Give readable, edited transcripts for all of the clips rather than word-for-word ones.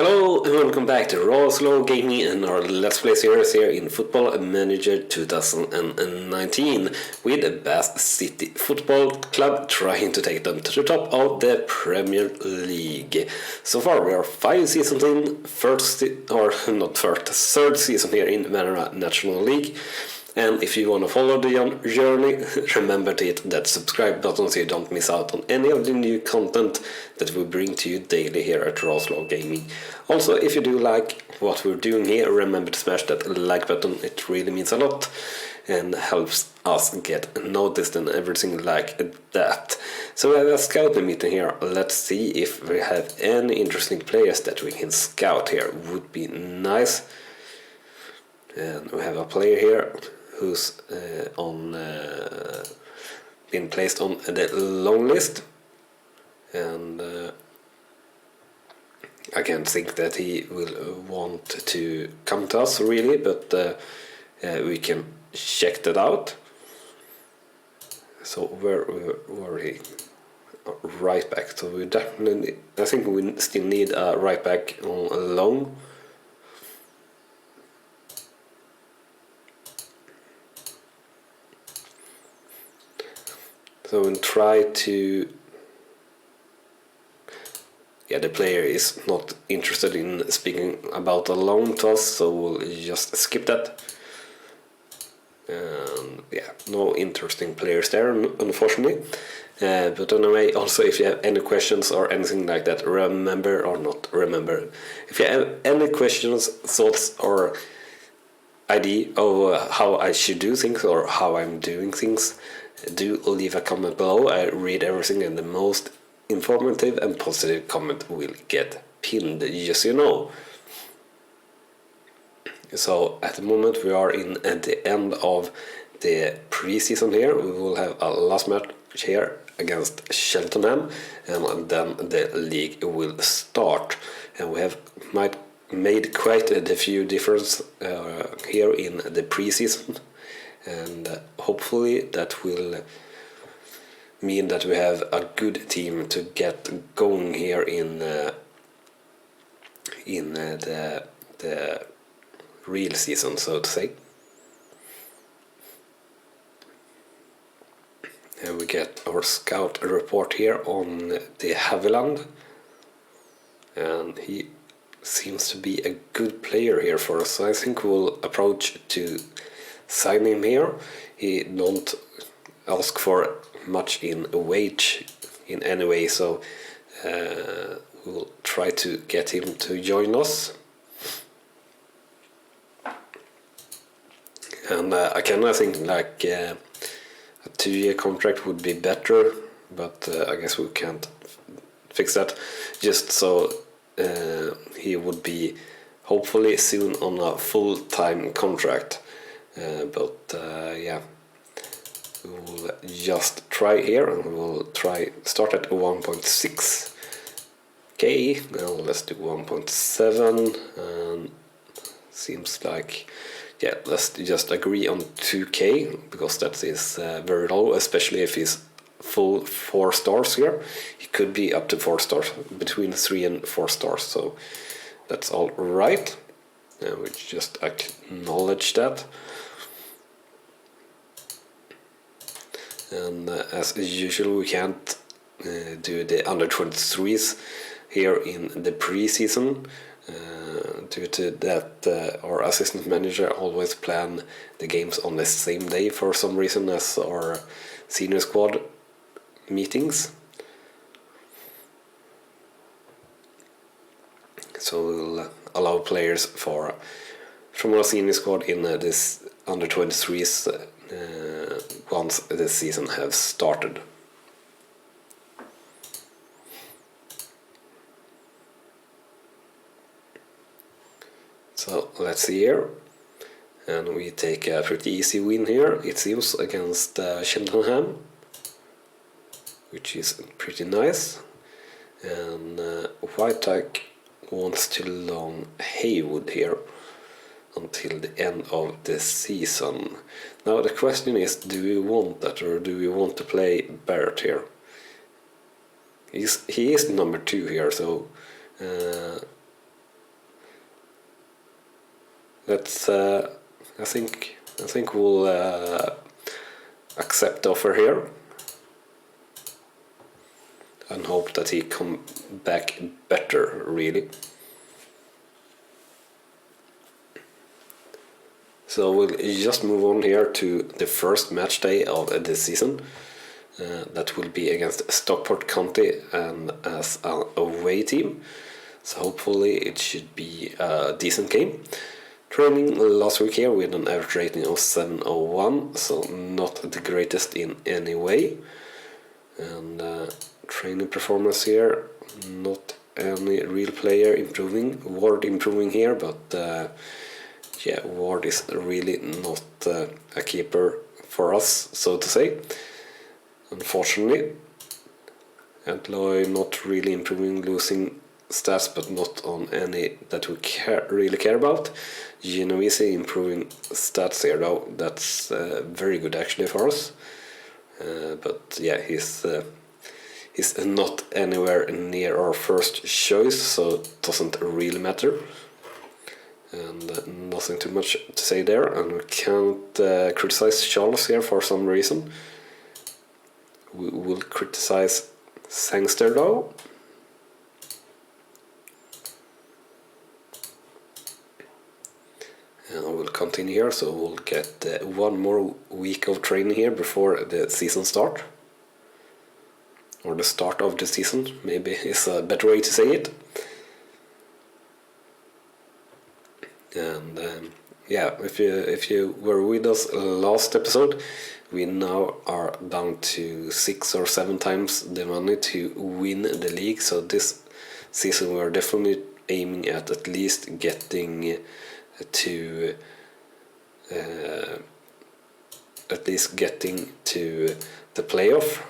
Hello and welcome back to Rawslowgaming and our Let's Play series here in Football Manager 2019 with Bath City Football Club trying to take them to the top of the Premier League. So far we are 5 seasons in, third season here in Manara National League. And if you want to follow the journey, remember to hit that subscribe button so you don't miss out on any of the new content that we bring to you daily here at Rawslowgaming. Also, if you do like what we're doing here, remember to smash that like button. It really means a lot and helps us get noticed and everything like that. So we have a scouting meeting here. Let's see if we have any interesting players that we can scout here. Would be nice. And we have a player here who's been placed on the loan list, and I can't think that he will want to come to us really, but we can check that out. So where were he? Right back. So we definitely, I think we still need a right back on loan. So we'll try to... Yeah, the player is not interested in speaking about a loan to us, so we'll just skip that. And yeah, no interesting players there, unfortunately. But anyway, also if you have any questions or anything like that, remember, if you have any questions, thoughts or idea of how I should do things or how I'm doing things, do leave a comment below. I read everything, and the most informative and positive comment will get pinned, just so you know. So at the moment we are at the end of the pre-season here. We will have a last match here against Cheltenham, and then the league will start. And we have made quite a few difference here in the pre-season. And hopefully that will mean that we have a good team to get going here in the real season, so to say. And we get our scout report here on the Haviland, and he seems to be a good player here for us, so I think we'll approach to sign him here. He don't ask for much in wage in any way, so we'll try to get him to join us. And I think like a 2-year contract would be better, but I guess we can't fix that. Just so he would be hopefully soon on a full-time contract. Yeah, we'll just try here, and we'll start at 1.6k. Now let's do 1.7, and seems like, yeah, let's just agree on 2k, because that is very low, especially if he's full 4 stars here. He could be up to 4 stars, between 3 and 4 stars, so that's all right. And we just acknowledge that. And as usual, we can't do the under 23s here in the pre-season due to that our assistant manager always plan the games on the same day for some reason as our senior squad meetings. So we'll allow players from our senior squad in this under 23s once the season has started. So let's see here, and we take a pretty easy win here, it seems, against Cheltenham, which is pretty nice. And Whitehack wants to loan Haywood here until the end of the season. Now the question is, do we want that, or do we want to play Barrett here? He is number 2 here, so let's. I think we'll accept the offer here, and hope that he come back better, really. So we'll just move on here to the first match day of the season. That will be against Stockport County and as an away team. So hopefully it should be a decent game. Training last week here with an average rating of 701, so not the greatest in any way. And training performance here, not any real player improving. Ward improving here, but yeah, Ward is really not a keeper for us, so to say. Unfortunately, Antloy not really improving, losing stats, but not on any that we really care about. Genovese improving stats here though, that's very good actually for us. But yeah, he's not anywhere near our first choice, so it doesn't really matter. And nothing too much to say there, and we can't criticize Charles here for some reason. We will criticize Sangster though. And we'll continue here, so we'll get one more week of training here before the season start. Or the start of the season, maybe is a better way to say it. And yeah, if you were with us last episode, we now are down to 6 or 7 times the money to win the league. So this season we are definitely aiming at least getting to the playoff,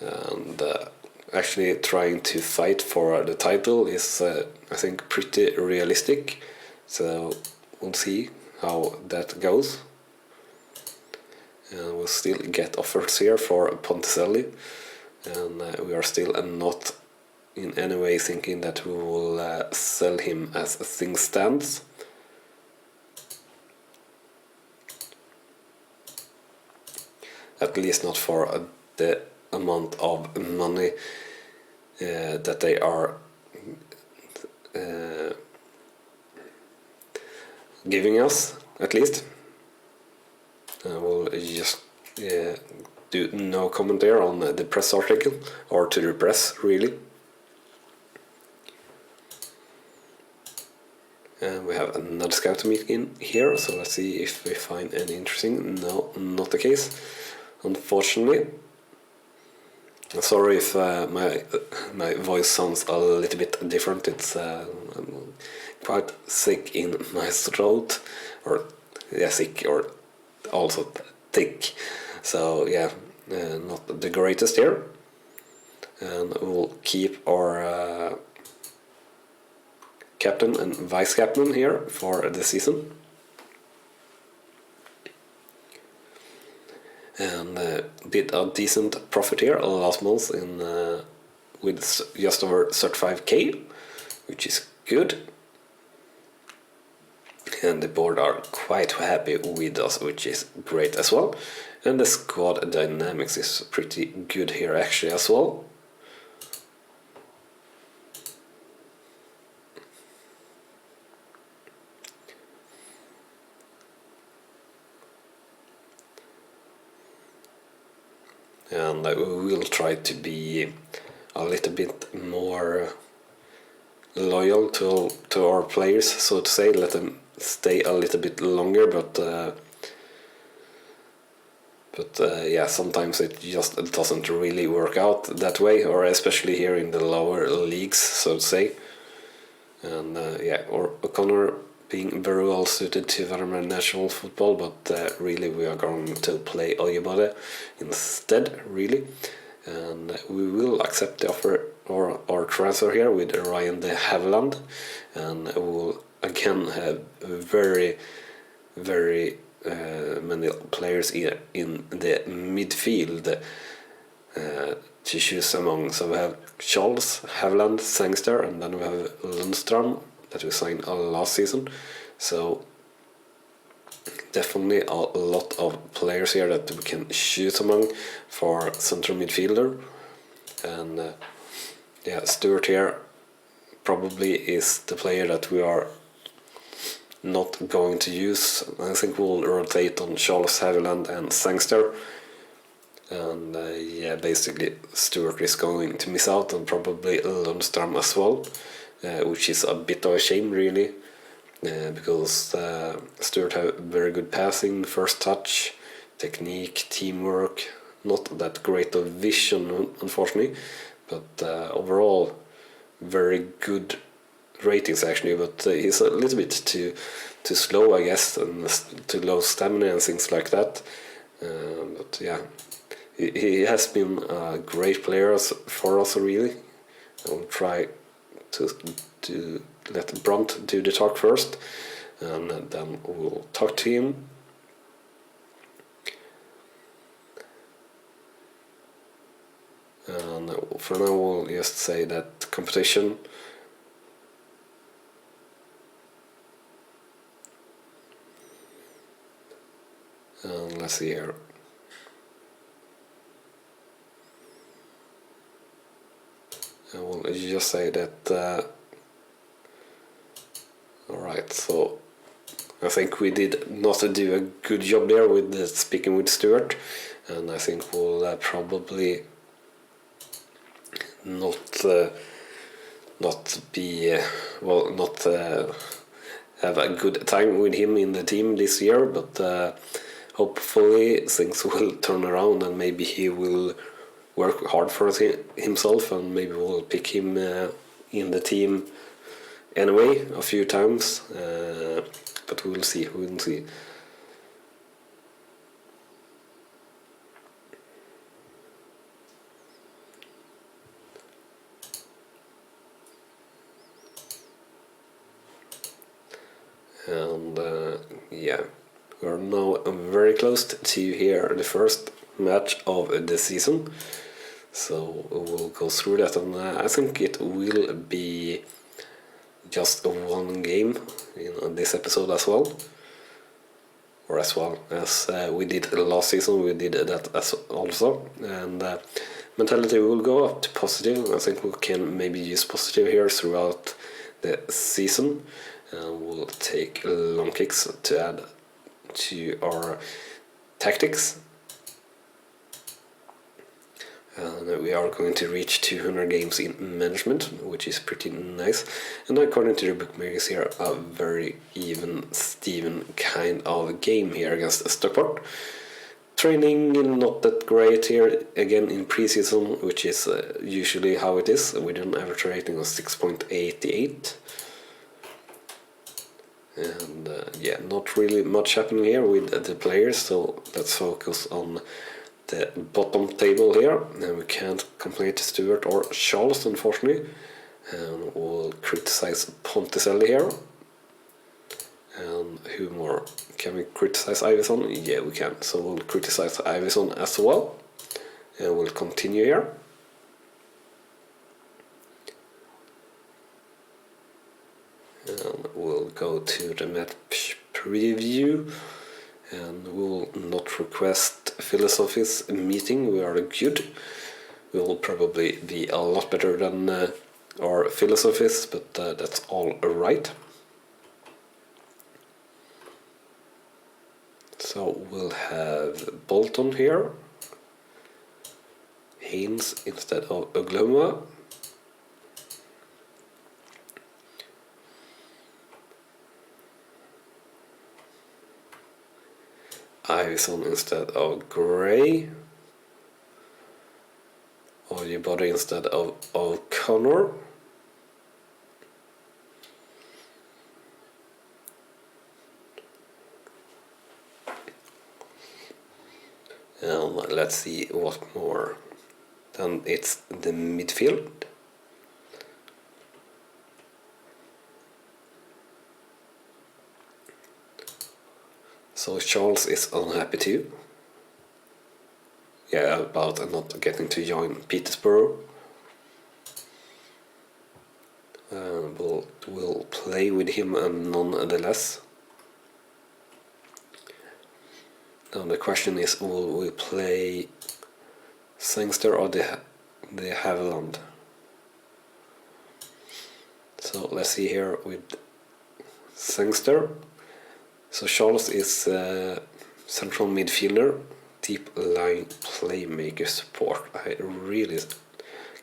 and actually trying to fight for the title is I think pretty realistic. So we'll see how that goes. And we'll still get offers here for Ponticelli, and we are still not in any way thinking that we will sell him as things stands. At least not for the amount of money that they are giving us, at least. We'll just do no comment there on the press article, or to the press, really. And we have another scout meeting here, so let's see if we find any interesting. No, not the case, unfortunately. Sorry if my voice sounds a little bit different. It's I'm quite sick in my throat, or yeah, sick or also thick. So yeah, not the greatest here. And we'll keep our captain and vice captain here for the season. And did a decent profit here last month with just over 35k, which is good. And the board are quite happy with us, which is great as well. And the squad dynamics is pretty good here actually as well. And we will try to be a little bit more loyal to our players, so to say, let them stay a little bit longer, but yeah, sometimes it just doesn't really work out that way, or especially here in the lower leagues, so to say. And yeah, or O'Connor being very well suited to Värmland national football, but really we are going to play Ojibode instead, really. And we will accept the offer or transfer here with Ryan de Havilland, and we will again have very many players in the midfield to choose among. So we have Charles, Havilland, Sangster, and then we have Lundström that we signed last season. So definitely a lot of players here that we can choose among for central midfielder. And yeah, Stuart here probably is the player that we are not going to use. I think we'll rotate on Charles Haviland and Sangster. And yeah, basically Stuart is going to miss out, and probably Lundström as well, which is a bit of a shame really, because Stuart have very good passing, first touch, technique, teamwork, not that great of vision unfortunately, but overall very good ratings actually, but he's a little bit too slow I guess, and too low stamina and things like that. But yeah, he has been a great player for us really. I'll try to let Brunt do the talk first, and then we'll talk to him. And for now we'll just say that competition and let's see here. I will just say that alright, so I think we did not do a good job there with speaking with Stuart, and I think we'll probably not have a good time with him in the team this year, but hopefully things will turn around and maybe he will work hard for himself, and maybe we'll pick him in the team anyway a few times, but we'll see. And yeah, we're now very close to hear the first match of the season, so we'll go through that, and I think it will be just one game in this episode as well, or as well as we did last season. We did that as also, and mentality will go up to positive. I think we can maybe use positive here throughout the season, and we'll take long kicks to add to our tactics. And we are going to reach 200 games in management, which is pretty nice. And according to the bookmakers here, a very even Steven kind of game here against Stockport. Training not that great here, again in preseason, which is usually how it is, with an average rating of 6.88. And yeah, not really much happening here with the players, so let's focus on the bottom table here. And we can't complain to Stuart or Charles, unfortunately. And we'll criticize Ponticelli here. And who more? Can we criticize Iverson? Yeah, we can. So we'll criticize Iverson as well. And we'll continue here. And we'll go to the match preview. And we'll not request philosophies meeting. We are good. We will probably be a lot better than our philosophies, but that's all right. So we'll have Bolton here, Haynes instead of Ugloma, Iverson instead of Gray, Oljebody instead of O'Connor, and let's see what more. Then it's the midfield. So Charles is unhappy too. Yeah, about not getting to join Peterborough. We'll play with him nonetheless. Now the question is, will we play Sangster or the Haviland? So let's see here with Sangster. So Charles is central midfielder, deep line playmaker support. I really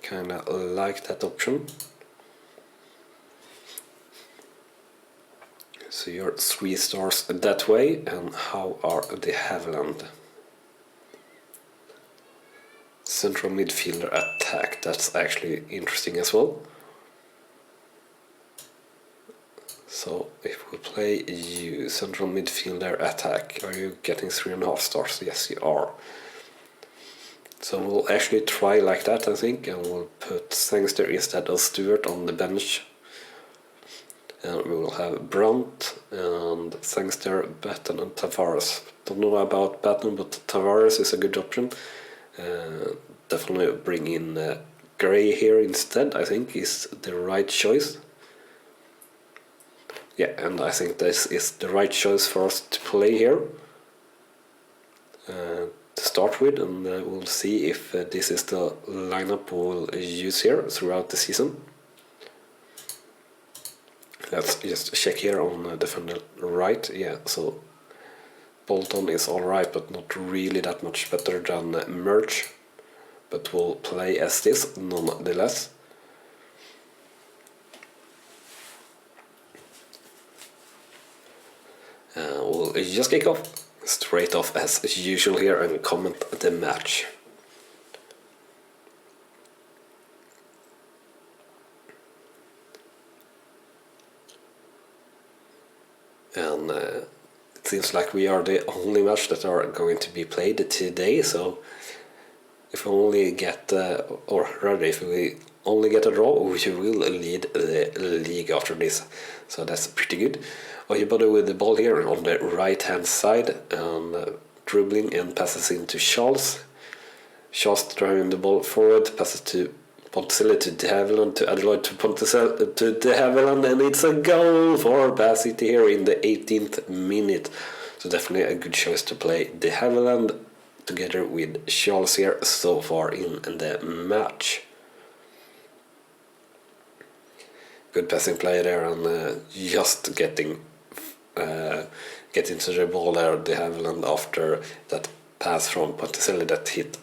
kind of like that option. So you're 3 stars that way, and how are the Haviland? Central midfielder attack, that's actually interesting as well. So if we play you, central midfielder attack, are you getting 3.5 stars? Yes, you are. So we'll actually try like that, I think, and we'll put Sangster instead of Stewart on the bench. And we will have Brunt and Sangster, Batten and Tavares. Don't know about Batten, but Tavares is a good option. Definitely bring in Gray here instead, I think is the right choice. Yeah, and I think this is the right choice for us to play here. To start with, and we'll see if this is the lineup we'll use here throughout the season. Let's just check here on defender right. Yeah, so Bolton is alright, but not really that much better than Merge. But we'll play as this nonetheless. We'll just kick off straight off as usual here and comment the match. And it seems like we are the only match that are going to be played today, so if we only get, or rather if we only get a draw, we will lead the league after this, so that's pretty good. Oyebode with the ball here on the right hand side, and dribbling and passes into Charles. Charles driving the ball forward, passes to Ponticelli to De Havilland, to Adelaide, to Ponticelli, to De Havilland, and it's a goal for Bassett here in the 18th minute. So definitely a good choice to play De Havilland together with Charles here so far in the match. Good passing play there, and just getting to the ball there, De Havilland, after that pass from Ponticelli that hit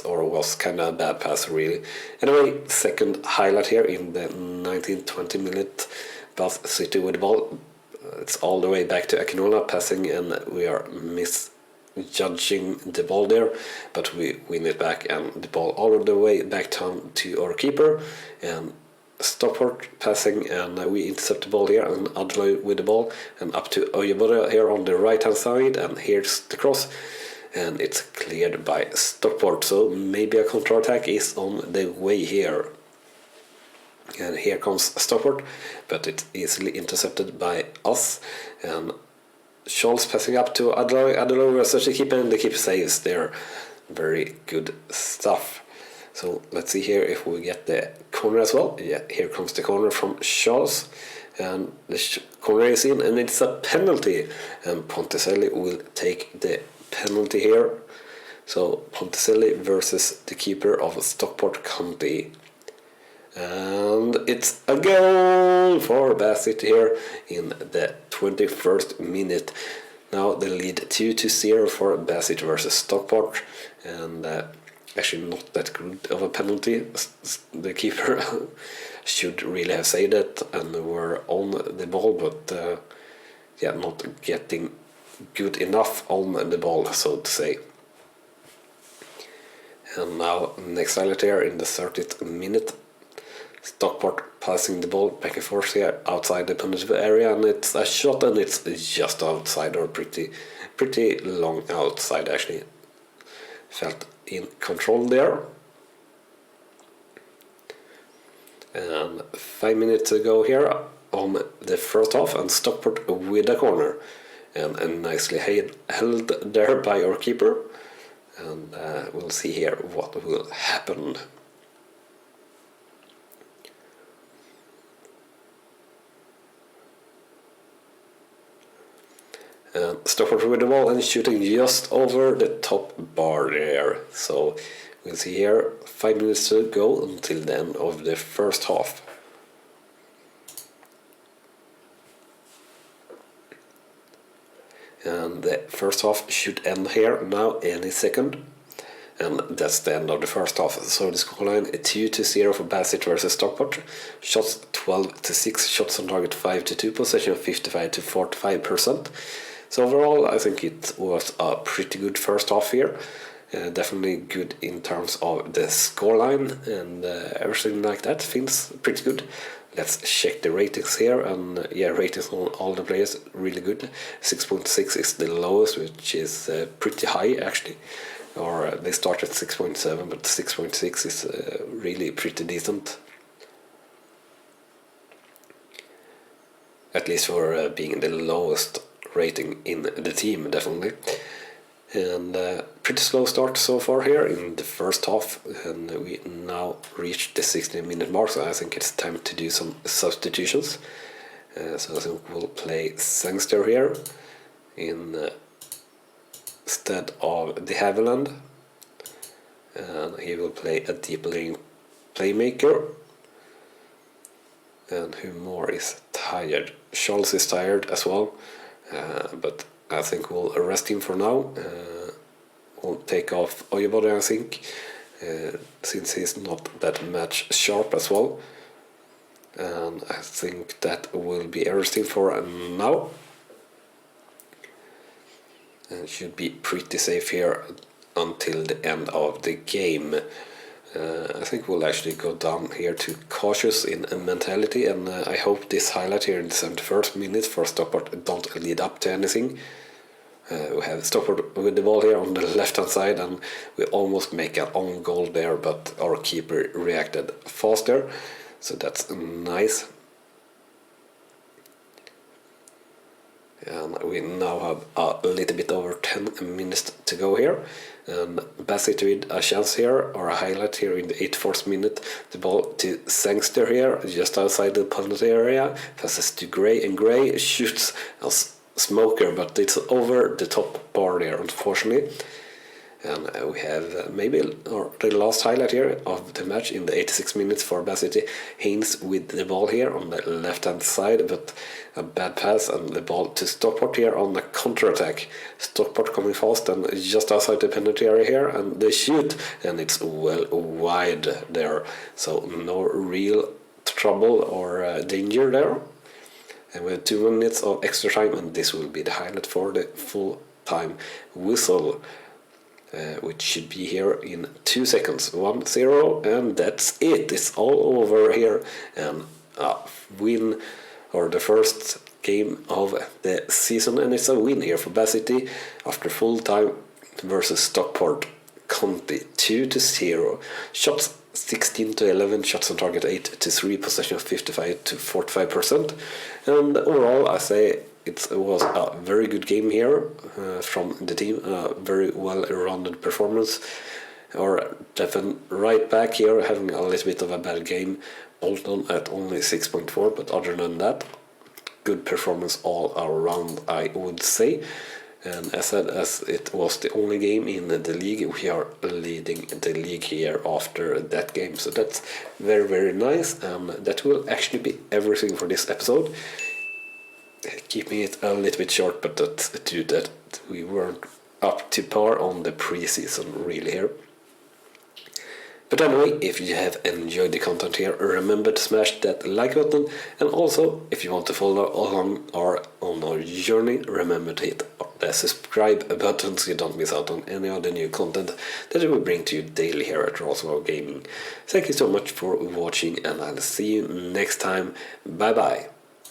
or was kind of a bad pass really. Anyway, second highlight here in the 19-20 minute, Bath City with the ball. It's all the way back to Akinola passing, and we are misjudging the ball there, but we win it back, and the ball all the way back down to our keeper, and Stockport passing, and we intercept the ball here, and Adelaide with the ball, and up to Oyebode here on the right hand side, and here's the cross, and it's cleared by Stockport, so maybe a counter-attack is on the way here. And here comes Stockport, but it's easily intercepted by us, and Scholz passing up to Adelaide versus the keeper, and the keeper saves there. Very good stuff. So let's see here if we get the corner as well. Yeah, here comes the corner from Scholz, and the corner is in, and it's a penalty, and Ponticelli will take the penalty here. So Ponticelli versus the keeper of Stockport County, and it's a goal for Bassett here in the 21st minute. Now they lead 2-0 for Bassett versus Stockport, and actually not that good of a penalty. The keeper should really have saved it and were on the ball, but yeah, not getting good enough on the ball, so to say. And now next highlight here in the 30th minute, Stockport passing the ball back and forth here outside the penalty area, and it's a shot, and it's just outside, or pretty long outside actually. Felt in control there. And 5 minutes ago here on the first half, and Stockport with a corner, and nicely held there by our keeper, and we'll see here what will happen. Stockport with the ball and shooting just over the top bar there. So we'll see here, 5 minutes to go until the end of the first half. And the first half should end here now any second. And that's the end of the first half. So the scoreline 2-0 for Bassett versus Stockport. Shots 12-6, shots on target 5-2, possession 55-45%. So overall, I think it was a pretty good first half here. Definitely good in terms of the scoreline and everything like that feels pretty good. Let's check the ratings here, and yeah, ratings on all the players really good. 6.6 is the lowest, which is pretty high actually. Or they start at 6.7, but 6.6 is really pretty decent. At least for being the lowest rating in the team, definitely. And pretty slow start so far here in the first half, and we now reached the 16-minute mark, so I think it's time to do some substitutions. So I think we'll play Sangster here instead of de Havilland, and he will play a deep lane playmaker. And who more is tired? Charles is tired as well, but I think we'll arrest him for now. We'll take off Oyebode, I think, since he's not that match sharp as well. And I think that will be everything for now. And should be pretty safe here until the end of the game. I think we'll actually go down here to cautious in mentality, and I hope this highlight here in the 71st minute for Stockport don't lead up to anything. We have Stockport with the ball here on the left hand side, and we almost make an own goal there, but our keeper reacted faster, so that's nice. And we now have a little bit over 10 minutes to go here. And Bassett with a chance here, or a highlight here in the 84th minute. The ball to Sangster here, just outside the penalty area. Passes to Gray, and Gray shoots a smoker, but it's over the top bar there, unfortunately. And we have maybe the last highlight here of the match in the 86 minutes for Bassett. Haynes with the ball here on the left hand side, but a bad pass, and the ball to Stockport here on the counter-attack. Stockport coming fast and just outside the penalty area here, and they shoot, and it's well wide there. So no real trouble or danger there. And we have 2 minutes of extra time, and this will be the highlight for the full-time whistle. Which should be here in 2 seconds. 1-0, and that's it. It's all over here. And a win, or the first game of the season, and it's a win here for Bassett after full time versus Stockport County. 2-0. Shots 16-11, shots on target 8-3, possession 55-45%. And overall, I say it was a very good game here from the team, a very well-rounded performance. Or Devon right back here having a little bit of a bad game, Bolton at only 6.4, but other than that, good performance all around, I would say. And as said, as it was the only game in the league, we are leading the league here after that game. So that's very, very nice, and that will actually be everything for this episode. Keeping it a little bit short, but that's due that we weren't up to par on the pre-season really here. But anyway, if you have enjoyed the content here, remember to smash that like button, and also if you want to follow along on our journey, remember to hit the subscribe button so you don't miss out on any of the new content that we will bring to you daily here at Rawslowgaming. Thank you so much for watching, and I'll see you next time. Bye bye.